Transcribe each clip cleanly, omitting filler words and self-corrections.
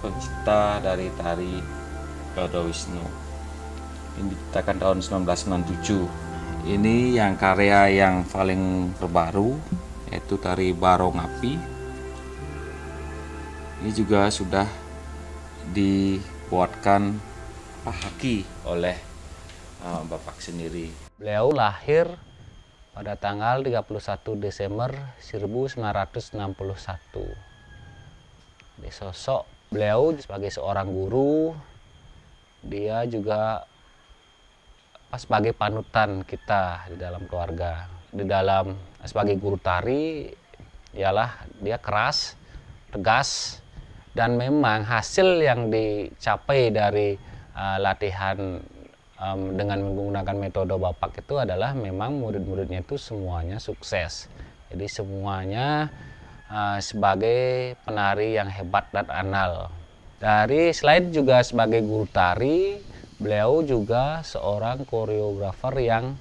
pencipta dari tari Garuda Wisnu. Ini diciptakan tahun 1967. Ini yang karya yang paling terbaru, yaitu tari Barong Api. Ini juga sudah dibuatkan pahaki oleh Bapak sendiri. Beliau lahir pada tanggal 31 Desember 1961. Di sosok beliau sebagai seorang guru, dia juga sebagai panutan kita di dalam keluarga. Di dalam sebagai guru tari, ialah dia keras, tegas, dan memang hasil yang dicapai dari latihan dengan menggunakan metode Bapak itu adalah memang murid-muridnya itu semuanya sukses. Jadi semuanya sebagai penari yang hebat dan andal. Selain juga sebagai guru tari, beliau juga seorang koreografer yang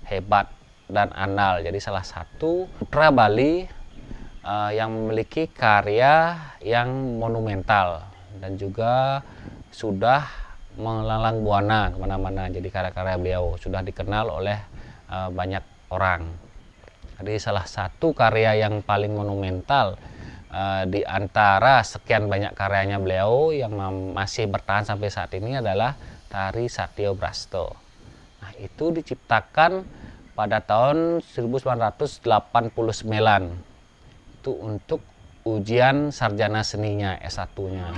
hebat dan andal. Jadi salah satu putra Bali yang memiliki karya yang monumental dan juga sudah melalang buana kemana-mana. Jadi karya-karya beliau sudah dikenal oleh banyak orang. Jadi salah satu karya yang paling monumental di antara sekian banyak karyanya beliau yang masih bertahan sampai saat ini adalah tari Satyo Brasto. Nah, itu diciptakan pada tahun 1989. Itu untuk ujian sarjana seninya S1-nya.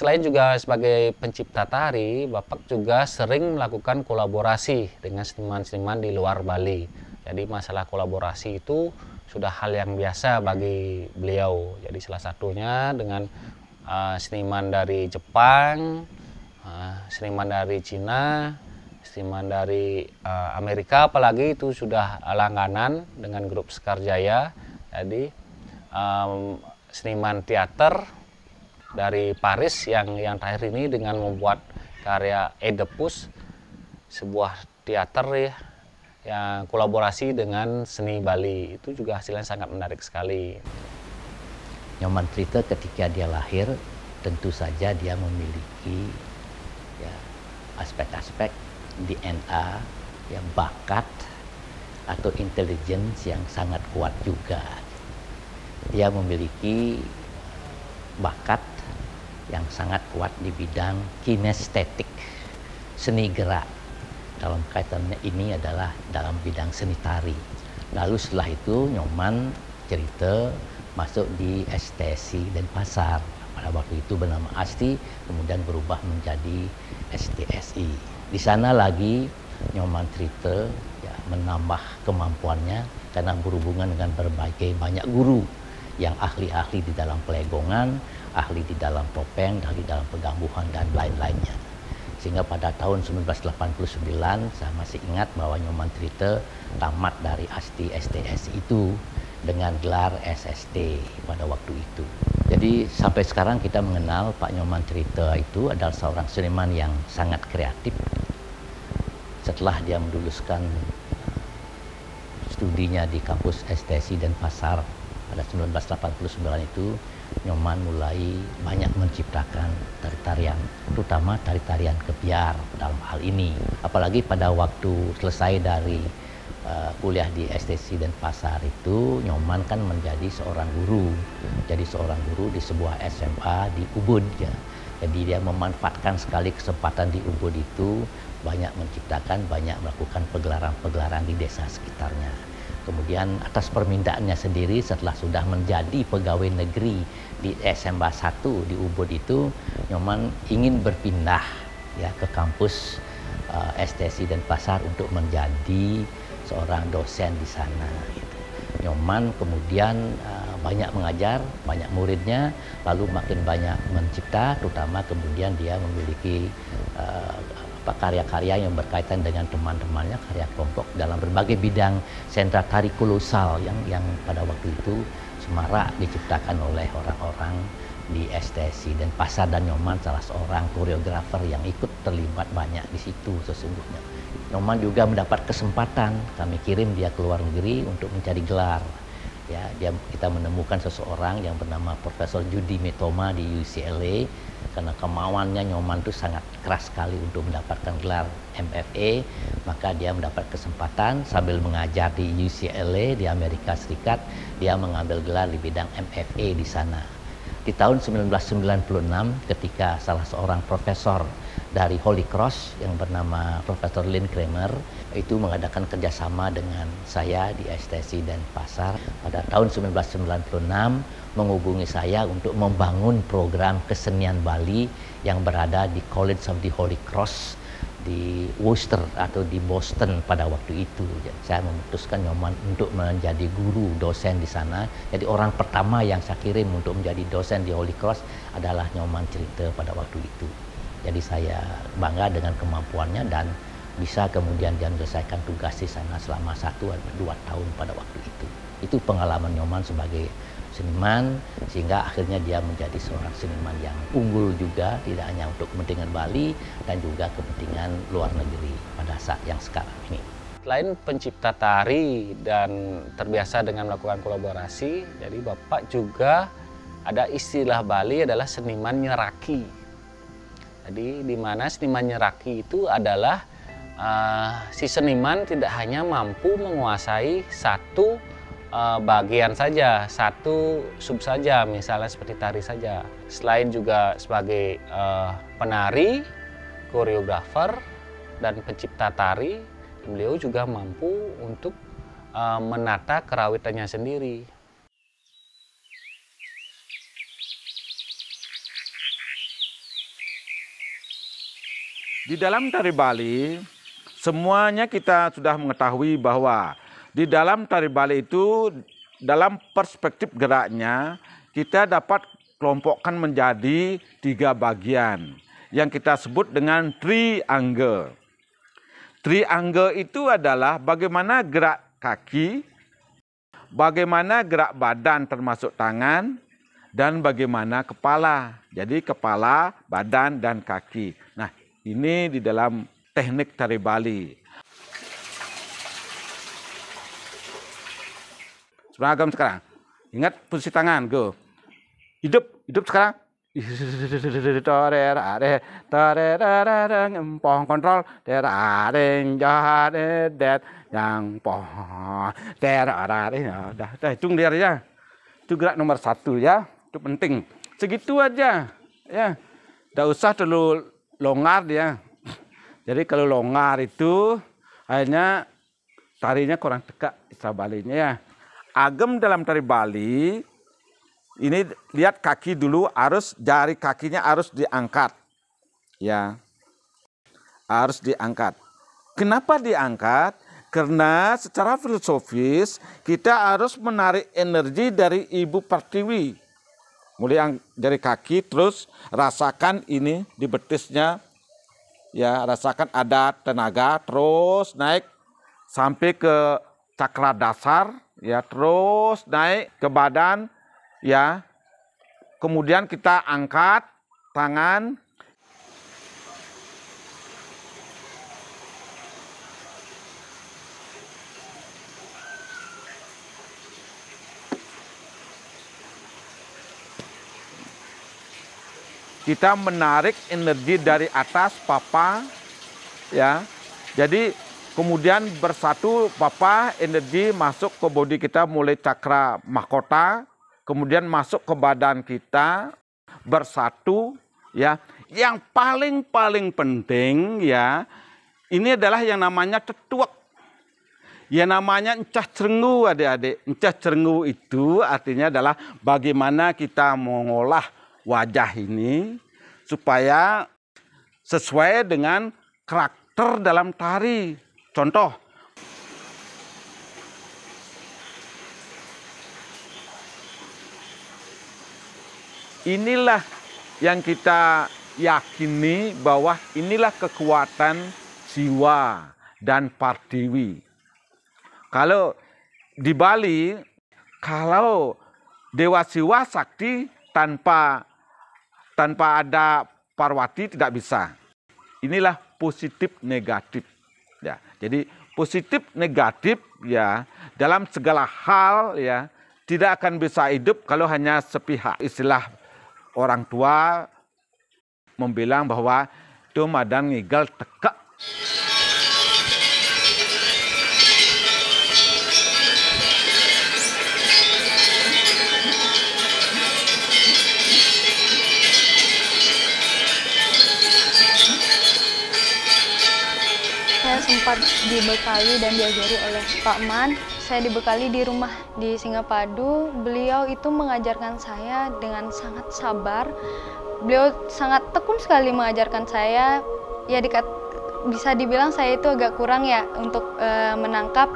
Selain juga sebagai pencipta tari, Bapak juga sering melakukan kolaborasi dengan seniman-seniman di luar Bali. Jadi masalah kolaborasi itu sudah hal yang biasa bagi beliau. Jadi salah satunya dengan seniman dari Jepang, seniman dari Cina, seniman dari Amerika, apalagi itu sudah langganan dengan grup Sekar Jaya. Jadi seniman teater dari Paris yang terakhir ini dengan membuat karya Oedipus, sebuah teater ya, yang kolaborasi dengan seni Bali. Itu juga hasilnya sangat menarik sekali. Nyoman Trite ketika dia lahir tentu saja dia memiliki ya, aspek-aspek DNA, ya, bakat atau intelligence yang sangat kuat juga. Dia memiliki bakat yang sangat kuat di bidang kinestetik, seni gerak. Dalam kaitannya ini adalah dalam bidang seni tari. Lalu setelah itu Nyoman Trite masuk di STSI Denpasar. Pada waktu itu bernama ASTI, kemudian berubah menjadi STSI. Di sana lagi Nyoman Trite ya, menambah kemampuannya karena berhubungan dengan berbagai banyak guru yang ahli-ahli di dalam pelegongan, ahli di dalam topeng, ahli dalam pegambuhan dan lain-lainnya. Sehingga pada tahun 1989 saya masih ingat bahwa Nyoman Trite tamat dari ASTI STS itu dengan gelar SST pada waktu itu. Jadi sampai sekarang kita mengenal Pak Nyoman Trite itu adalah seorang seniman yang sangat kreatif. Setelah dia meluluskan studinya di kampus STSI Denpasar pada 1989 itu, Nyoman mulai banyak menciptakan tari-tarian, terutama tari-tarian kebiar dalam hal ini. Apalagi pada waktu selesai dari kuliah di STSI Denpasar itu, Nyoman kan menjadi seorang guru. Jadi seorang guru di sebuah SMA di Ubud ya. Jadi dia memanfaatkan sekali kesempatan di Ubud itu, banyak menciptakan, banyak melakukan pegelaran-pegelaran di desa sekitarnya. Kemudian atas permintaannya sendiri setelah sudah menjadi pegawai negeri di SMA 1 di Ubud itu, Nyoman ingin berpindah ya ke kampus STSI Denpasar untuk menjadi seorang dosen di sana. Gitu. Nyoman kemudian banyak mengajar, banyak muridnya, lalu makin banyak mencipta, terutama kemudian dia memiliki karya-karya yang berkaitan dengan teman-temannya, karya kelompok dalam berbagai bidang sentra tari kolosal yang pada waktu itu semarak diciptakan oleh orang-orang di STSI. Dan Pasar dan Nyoman salah seorang koreografer yang ikut terlibat banyak di situ sesungguhnya. Nyoman juga mendapat kesempatan, kami kirim dia ke luar negeri untuk mencari gelar. Ya, kita menemukan seseorang yang bernama Profesor Judy Mitoma di UCLA, karena kemauannya Nyoman itu sangat keras sekali untuk mendapatkan gelar MFA, maka dia mendapat kesempatan sambil mengajar di UCLA di Amerika Serikat, dia mengambil gelar di bidang MFA di sana. Di tahun 1996 ketika salah seorang profesor dari Holy Cross yang bernama Profesor Lynn Kramer itu mengadakan kerjasama dengan saya di STSI dan Pasar, pada tahun 1996 menghubungi saya untuk membangun program kesenian Bali yang berada di College of the Holy Cross di Worcester atau di Boston pada waktu itu. Saya memutuskan Nyoman untuk menjadi guru dosen di sana. Jadi orang pertama yang saya kirim untuk menjadi dosen di Holy Cross adalah Nyoman Cerita pada waktu itu. Jadi saya bangga dengan kemampuannya dan bisa kemudian dia menyelesaikan tugas di sana selama 1 atau 2 tahun pada waktu itu. Itu pengalaman Nyoman sebagai seniman, sehingga akhirnya dia menjadi seorang seniman yang unggul juga, tidak hanya untuk kepentingan Bali dan juga kepentingan luar negeri pada saat yang sekarang ini. Selain pencipta tari dan terbiasa dengan melakukan kolaborasi, jadi Bapak juga ada istilah Bali adalah seniman nyeraki. Jadi di mana seniman nyeraki itu adalah si seniman tidak hanya mampu menguasai satu bagian saja, satu sub saja, misalnya seperti tari saja. Selain juga sebagai penari, koreografer, dan pencipta tari, beliau juga mampu untuk menata kerawitannya sendiri. Di dalam tari Bali, semuanya kita sudah mengetahui bahwa di dalam tari Bali itu, dalam perspektif geraknya, kita dapat kelompokkan menjadi 3 bagian yang kita sebut dengan triangle. Triangle itu adalah bagaimana gerak kaki, bagaimana gerak badan termasuk tangan, dan bagaimana kepala. Jadi kepala, badan, dan kaki. Nah, ini di dalam teknik tari Bali. Seragam sekarang. Ingat posisi tangan, go. Hidup sekarang. Kontrol. Dah hitung dia ya. Itu gerak nomor 1 ya. Itu penting. Segitu aja. Ya. Tidak usah terlalu longgar dia. Jadi kalau longgar itu akhirnya tarinya kurang tegak istilah Balinya ya. Agem dalam tari Bali, ini lihat kaki dulu, jari kakinya harus diangkat. Ya. Harus diangkat. Kenapa diangkat? Karena secara filosofis kita harus menarik energi dari ibu pertiwi. Mulai dari kaki, terus rasakan ini di betisnya. Ya, rasakan ada tenaga, terus naik sampai ke cakra dasar. Ya, terus naik ke badan, ya. Kemudian kita angkat tangan. Kita menarik energi dari atas papa, ya. Jadi kemudian bersatu papa, energi masuk ke bodi kita mulai cakra mahkota, kemudian masuk ke badan kita, bersatu, ya. Yang paling penting ya, ini adalah yang namanya tetuak. Yang namanya encah cerengu, adik-adik. Encah cerengu itu artinya adalah bagaimana kita mengolah wajah ini supaya sesuai dengan karakter dalam tari. Contoh, inilah yang kita yakini bahwa inilah kekuatan Siwa dan Partiwi. Kalau di Bali, kalau Dewa Siwa sakti tanpa ada Parwati tidak bisa. Inilah positif negatif. Ya, jadi positif negatif ya dalam segala hal ya tidak akan bisa hidup kalau hanya sepihak. Istilah orang tua membilang bahwa itu madang ngigal tekak. Saya sempat dibekali dan diajari oleh Pak Man. Saya dibekali di rumah di Singapadu. Beliau itu mengajarkan saya dengan sangat sabar. Beliau sangat tekun sekali mengajarkan saya. Ya bisa dibilang saya itu agak kurang ya untuk menangkap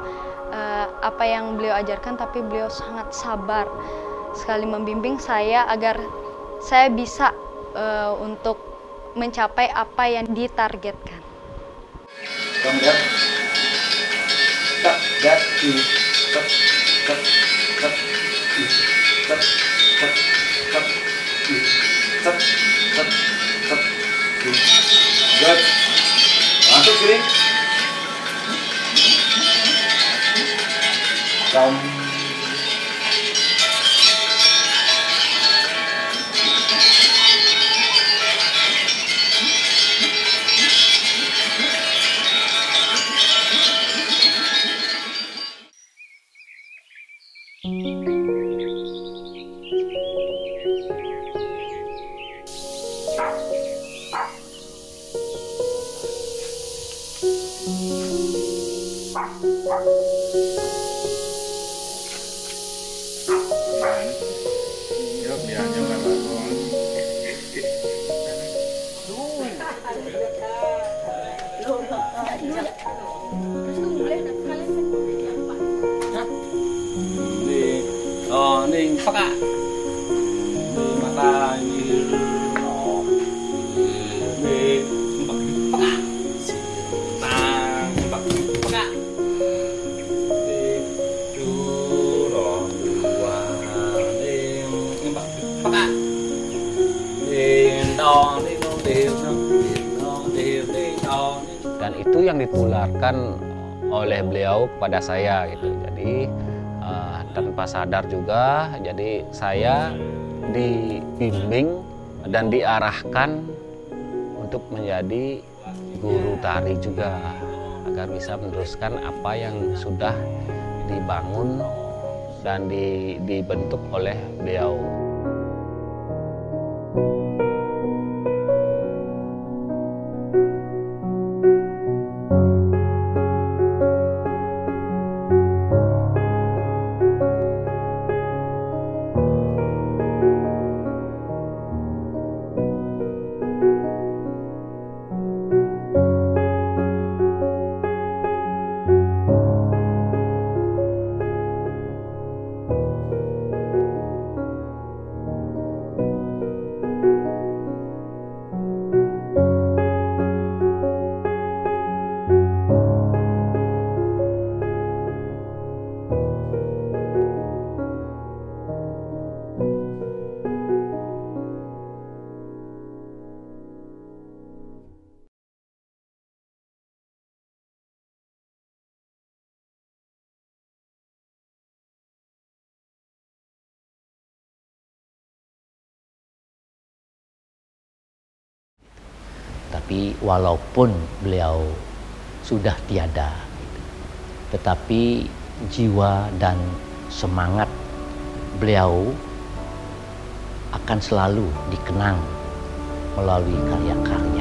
apa yang beliau ajarkan, tapi beliau sangat sabar sekali membimbing saya agar saya bisa untuk mencapai apa yang ditargetkan. Kemudian masuk kiri. Ning peka. Mata ini peka. Tang peka. Duro dua ning peka. Dan itu yang ditularkan oleh beliau kepada saya gitu. Jadi tanpa sadar juga, jadi saya dibimbing dan diarahkan untuk menjadi guru tari juga agar bisa meneruskan apa yang sudah dibangun dan dibentuk oleh beliau. Tapi walaupun beliau sudah tiada, tetapi jiwa dan semangat beliau akan selalu dikenang melalui karya-karya.